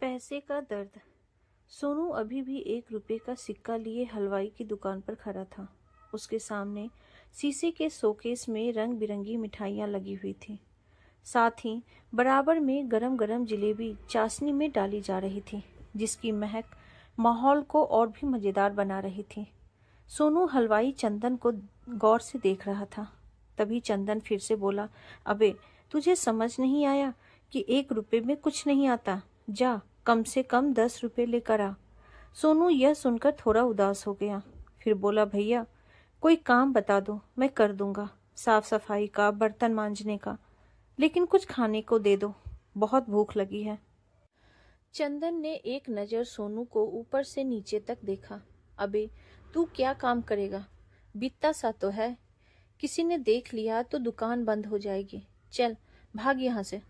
पैसे का दर्द। सोनू अभी भी 1 रुपए का सिक्का लिए हलवाई की दुकान पर खड़ा था। उसके सामने शीशे के शोकेस में रंग बिरंगी मिठाइयाँ लगी हुई थी। साथ ही बराबर में गरम गरम जलेबी चाशनी में डाली जा रही थी, जिसकी महक माहौल को और भी मज़ेदार बना रही थी। सोनू हलवाई चंदन को गौर से देख रहा था। तभी चंदन फिर से बोला, अबे तुझे समझ नहीं आया कि 1 रुपए में कुछ नहीं आता? जा कम से कम 10 रुपए लेकर आ। सोनू यह सुनकर थोड़ा उदास हो गया। फिर बोला, भैया कोई काम बता दो, मैं कर दूंगा, साफ सफाई का, बर्तन मांजने का, लेकिन कुछ खाने को दे दो, बहुत भूख लगी है। चंदन ने एक नज़र सोनू को ऊपर से नीचे तक देखा। अबे तू क्या काम करेगा? बीतता सा तो है, किसी ने देख लिया तो दुकान बंद हो जाएगी। चल भाग यहाँ से।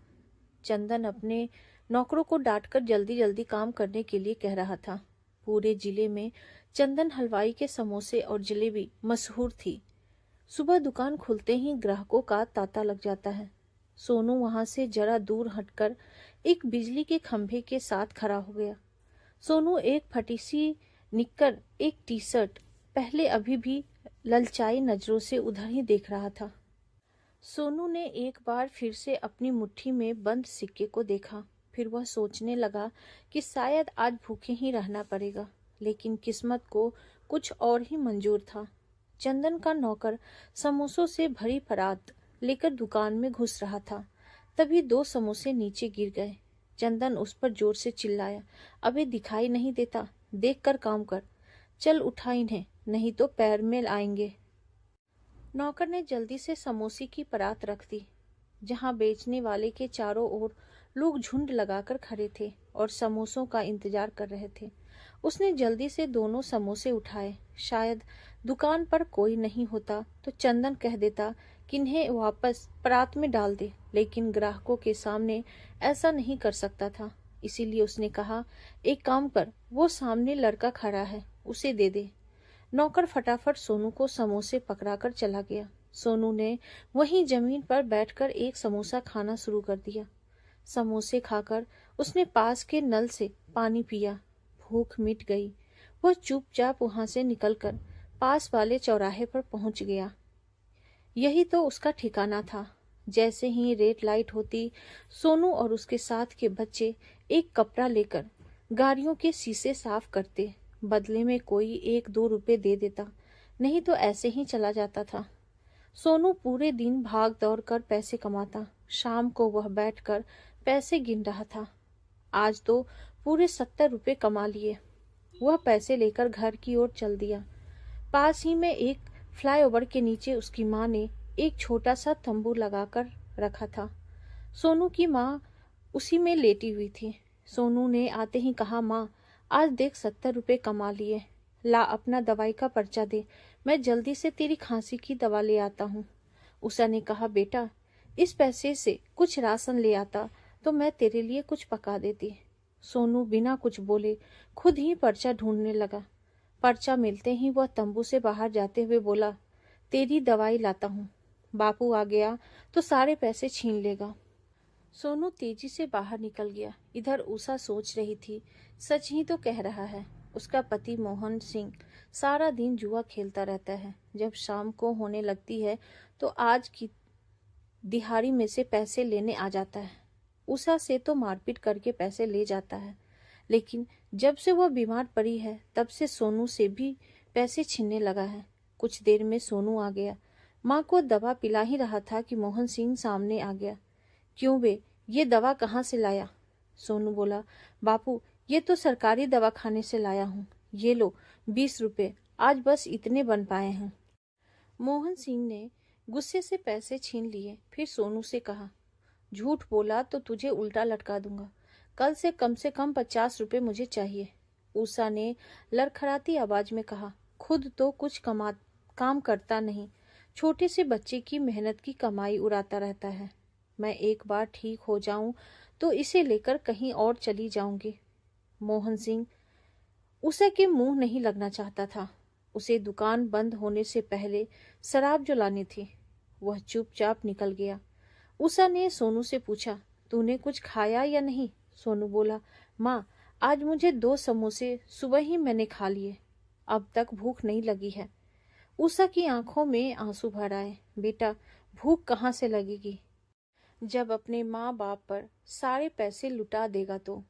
चंदन अपने नौकरों को डांटकर जल्दी जल्दी काम करने के लिए कह रहा था। पूरे जिले में चंदन हलवाई के समोसे और जलेबी मशहूर थी। सुबह दुकान खुलते ही ग्राहकों का तांता लग जाता है। सोनू वहां से जरा दूर हटकर एक बिजली के खंभे के साथ खड़ा हो गया। सोनू एक फटी सी निक्कर, एक टी शर्ट पहले अभी भी ललचाई नजरों से उधर ही देख रहा था। सोनू ने एक बार फिर से अपनी मुट्ठी में बंद सिक्के को देखा। फिर वह सोचने लगा कि शायद आज भूखे ही रहना पड़ेगा, लेकिन किस्मत को कुछ और ही मंजूर था। चंदन का नौकर समोसों से भरी परात लेकर दुकान में घुस रहा था। तभी 2 समोसे नीचे गिर गए। चंदन उस पर जोर से चिल्लाया, अबे दिखाई नहीं देता? देख कर काम कर, चल उठा इन्हें, नहीं तो पैर में आएंगे। नौकर ने जल्दी से समोसे की परात रख दी। जहां बेचने वाले के चारों ओर लोग झुंड लगाकर खड़े थे और समोसों का इंतजार कर रहे थे। उसने जल्दी से दोनों समोसे उठाए। शायद दुकान पर कोई नहीं होता तो चंदन कह देता कि इन्हें वापस परात में डाल दे, लेकिन ग्राहकों के सामने ऐसा नहीं कर सकता था। इसीलिए उसने कहा, एक काम कर, वो सामने लड़का खड़ा है, उसे दे दे। नौकर फटाफट सोनू को समोसे पकड़ाकर चला गया। सोनू ने वहीं जमीन पर बैठकर एक समोसा खाना शुरू कर दिया। समोसे खाकर उसने पास के नल से पानी पिया। भूख मिट गई। वह चुपचाप वहां से निकलकर पास वाले चौराहे पर पहुंच गया। यही तो उसका ठिकाना था। जैसे ही रेड लाइट होती, सोनू और उसके साथ के बच्चे एक कपड़ा लेकर गाड़ियों के शीशे साफ करते। बदले में कोई 1-2 रुपए दे देता, नहीं तो ऐसे ही चला जाता था। सोनू पूरे दिन भाग दौड़ कर पैसे कमाता। शाम को वह बैठकर पैसे गिन रहा था। आज तो पूरे 70 रुपए कमा लिए। वह पैसे लेकर घर की ओर चल दिया। पास ही में एक फ्लाईओवर के नीचे उसकी माँ ने एक छोटा सा तंबू लगाकर रखा था। सोनू की माँ उसी में लेटी हुई थी। सोनू ने आते ही कहा, माँ आज देख 70 रुपए कमा लिए, ला अपना दवाई का पर्चा दे, मैं जल्दी से तेरी खांसी की दवा ले आता हूँ। उषा ने कहा, बेटा इस पैसे से कुछ राशन ले आता तो मैं तेरे लिए कुछ पका देती। सोनू बिना कुछ बोले खुद ही पर्चा ढूंढने लगा। पर्चा मिलते ही वह तंबू से बाहर जाते हुए बोला, तेरी दवाई लाता हूँ, बापू आ गया तो सारे पैसे छीन लेगा। सोनू तेजी से बाहर निकल गया। इधर उषा सोच रही थी, सच ही तो कह रहा है, उसका पति मोहन सिंह सारा दिन जुआ खेलता रहता है। जब शाम को होने लगती है तो आज की दिहाड़ी में से पैसे लेने आ जाता है। उषा से तो मारपीट करके पैसे ले जाता है, लेकिन जब से वह बीमार पड़ी है तब से सोनू से भी पैसे छीनने लगा है। कुछ देर में सोनू आ गया। माँ को दवा पिला ही रहा था कि मोहन सिंह सामने आ गया। क्यों बे, ये दवा कहाँ से लाया? सोनू बोला, बापू ये तो सरकारी दवाखाने से लाया हूँ, ये लो 20 रुपए, आज बस इतने बन पाए हैं। मोहन सिंह ने गुस्से से पैसे छीन लिए। फिर सोनू से कहा, झूठ बोला तो तुझे उल्टा लटका दूंगा, कल से कम 50 रुपए मुझे चाहिए। उषा ने लड़खड़ाती आवाज में कहा, खुद तो कुछ काम करता नहीं, छोटे से बच्चे की मेहनत की कमाई उड़ाता रहता है। मैं एक बार ठीक हो जाऊं तो इसे लेकर कहीं और चली जाऊंगी। मोहन सिंह उषा के मुंह नहीं लगना चाहता था। उसे दुकान बंद होने से पहले शराब जो लानी थी। वह चुपचाप निकल गया। उषा ने सोनू से पूछा, तूने कुछ खाया या नहीं? सोनू बोला, माँ आज मुझे 2 समोसे सुबह ही मैंने खा लिए, अब तक भूख नहीं लगी है। उषा की आंखों में आंसू भर आए। बेटा भूख कहाँ से लगेगी जब अपने माँ बाप पर सारे पैसे लुटा देगा तो।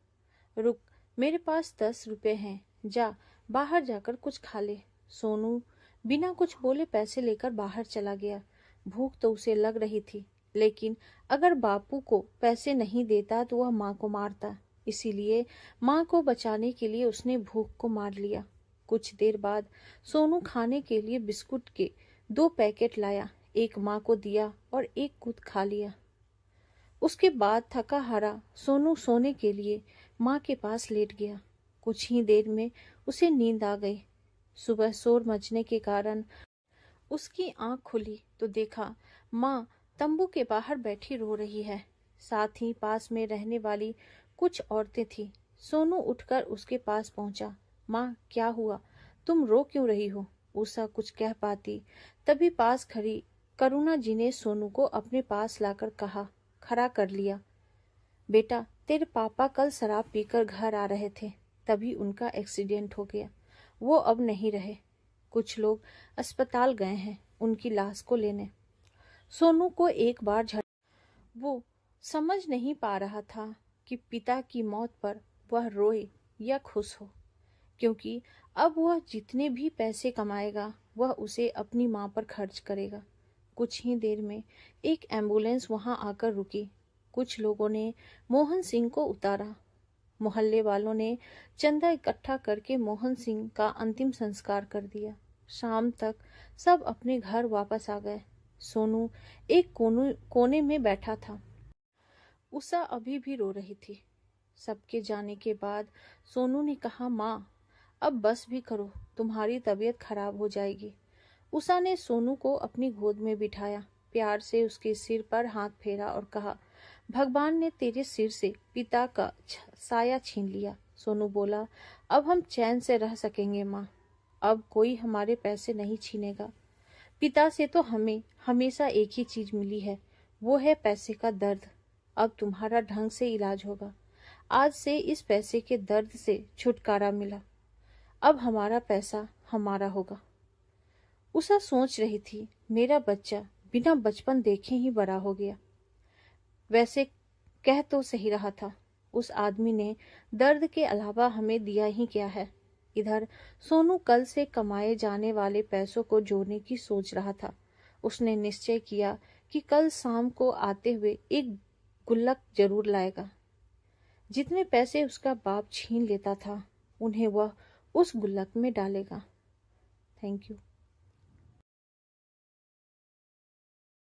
रुक, मेरे पास 10 रुपए हैं, जा बाहर जाकर कुछ खा ले। सोनू बिना कुछ बोले पैसे लेकर बाहर चला गया। भूख तो उसे लग रही थी, लेकिन अगर बापू को पैसे नहीं देता तो वह माँ को मारता, इसीलिए माँ को बचाने के लिए उसने भूख को मार लिया। कुछ देर बाद सोनू खाने के लिए बिस्कुट के 2 पैकेट लाया, एक माँ को दिया और एक खुद खा लिया। उसके बाद थका हारा सोनू सोने के लिए माँ के पास लेट गया। कुछ ही देर में उसे नींद आ गई। सुबह शोर मचने के कारण उसकी आंख खुली तो देखा माँ तंबू के बाहर बैठी रो रही है। साथ ही पास में रहने वाली कुछ औरतें थी। सोनू उठकर उसके पास पहुंचा। माँ क्या हुआ, तुम रो क्यों रही हो? उषा कुछ कह पाती तभी पास खड़ी करुणा जी ने सोनू को अपने पास लाकर कहा, खड़ा कर लिया। बेटा तेरे पापा कल शराब पीकर घर आ रहे थे, तभी उनका एक्सीडेंट हो गया। वो अब नहीं रहे। कुछ लोग अस्पताल गए हैं उनकी लाश को लेने। सोनू को एक बार वो समझ नहीं पा रहा था कि पिता की मौत पर वह रोए या खुश हो, क्योंकि अब वह जितने भी पैसे कमाएगा वह उसे अपनी माँ पर खर्च करेगा। कुछ ही देर में एक एम्बुलेंस वहां आकर रुकी। कुछ लोगों ने मोहन सिंह को उतारा। मोहल्ले वालों ने चंदा इकट्ठा करके मोहन सिंह का अंतिम संस्कार कर दिया। शाम तक सब अपने घर वापस आ गए। सोनू एक कोने में बैठा था। उषा अभी भी रो रही थी। सबके जाने के बाद सोनू ने कहा, माँ अब बस भी करो, तुम्हारी तबीयत खराब हो जाएगी। उषा ने सोनू को अपनी गोद में बिठाया, प्यार से उसके सिर पर हाथ फेरा और कहा, भगवान ने तेरे सिर से पिता का साया छीन लिया। सोनू बोला, अब हम चैन से रह सकेंगे माँ, अब कोई हमारे पैसे नहीं छीनेगा। पिता से तो हमें हमेशा एक ही चीज मिली है, वो है पैसे का दर्द। अब तुम्हारा ढंग से इलाज होगा। आज से इस पैसे के दर्द से छुटकारा मिला। अब हमारा पैसा हमारा होगा। उषा सोच रही थी, मेरा बच्चा बिना बचपन देखे ही बड़ा हो गया। वैसे कह तो सही रहा था, उस आदमी ने दर्द के अलावा हमें दिया ही क्या है। इधर सोनू कल से कमाए जाने वाले पैसों को जोड़ने की सोच रहा था। उसने निश्चय किया कि कल शाम को आते हुए एक गुल्लक जरूर लाएगा। जितने पैसे उसका बाप छीन लेता था उन्हें वह उस गुल्लक में डालेगा। Thank you.